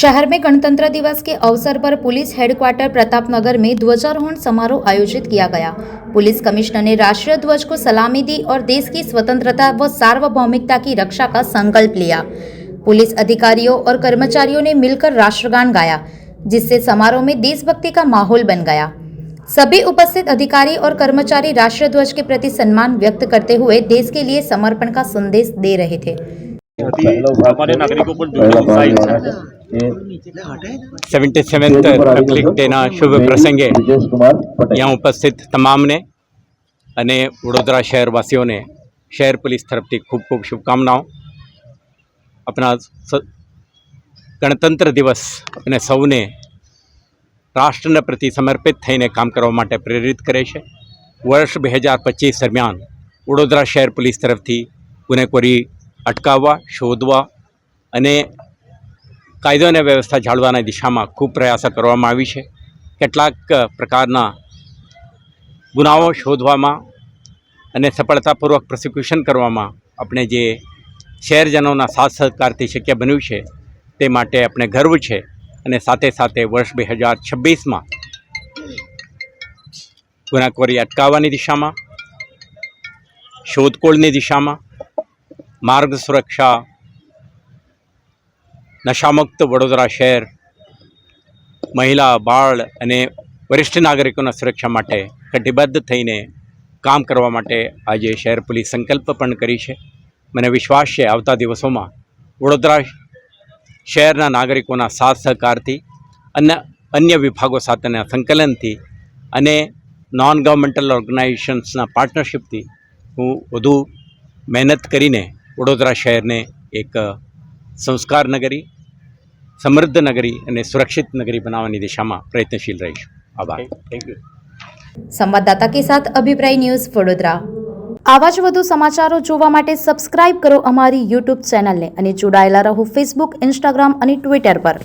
शहर में गणतंत्र दिवस के अवसर पर पुलिस हेडक्वार्टर प्रतापनगर में ध्वजारोहण समारोह आयोजित किया गया। पुलिस कमिश्नर ने राष्ट्रीय ध्वज को सलामी दी और देश की स्वतंत्रता व सार्वभौमिकता की रक्षा का संकल्प लिया। पुलिस अधिकारियों और कर्मचारियों ने मिलकर राष्ट्रगान गाया, जिससे समारोह में देशभक्ति का माहौल बन गया। सभी उपस्थित अधिकारी और कर्मचारी राष्ट्रीय ध्वज के प्रति सम्मान व्यक्त करते हुए देश के लिए समर्पण का संदेश दे रहे थे। हमारे नागरिकों पर जो उत्साहित 77th रिपब्लिक ડેના શુભ પ્રસંગે यहाँ ઉપસ્થિત તમામને અને વડોદરા શહેરવાસીઓને શહેર પોલીસ તરફથી ખૂબ ખૂબ શુભકામનાઓ। આપણા ગણતંત્ર દિવસ અને સૌને રાષ્ટ્રના પ્રતિ સમર્પિત થઈને કામ કરવા માટે પ્રેરિત કરે છે। વર્ષ 2025 દરમિયાન વડોદરા શહેર પોલીસ તરફથી ગુનેખોરી અટકાવવા, શોધવા અને કાયદો અને વ્યવસ્થા જાળવવાની દિશામાં ખૂબ પ્રયાસો કરવામાં આવી છે। કેટલાક પ્રકારના ગુનાઓ શોધવામાં અને સફળતાપૂર્વક પ્રોસિક્યુશન કરવામાં આપણે જે શહેરજનોના સાથ સહકારથી શક્ય બન્યું છે તે માટે આપણે ગર્વ છે। અને સાથે સાથે વર્ષ 2026માં ગુનાખોરી અટકાવવાની દિશામાં, શોધખોળની દિશામાં, માર્ગ સુરક્ષા, નશામુક્ત વડોદરા શહેર, મહિલા, બાળ અને વરિષ્ઠ નાગરિકોના સુરક્ષા માટે કટિબદ્ધ થઈને કામ કરવા માટે આજે શહેર પોલીસ સંકલ્પ પણ કરી છે। મને વિશ્વાસ છે આવતા દિવસોમાં વડોદરા શહેરના નાગરિકોના સાથ સહકારથી અને અન્ય વિભાગો સાથેના સંકલનથી અને નોન ગવર્મેન્ટલ ઓર્ગેનાઇઝેશન્સના પાર્ટનરશિપથી હું વધુ મહેનત કરીને વડોદરા શહેરને એક સંસ્કાર નગરી, સમૃદ્ધ નગરી અને સુરક્ષિત નગરી બનાવવાની દિશામાં પ્રયત્નશીલ રહીશું। આભાર। Thank you. संवाददाता के साथ अभिप्राय न्यूज वडोदरा। आवा ज વધુ સમાચારો જોવા માટે સબસ્ક્રાઇબ કરો અમારી યુટ્યુબ ચેનલને અને જોડાયેલા રહો ફેસબુક, ઇન્સ્ટાગ્રામ અને ટ્વિટર પર।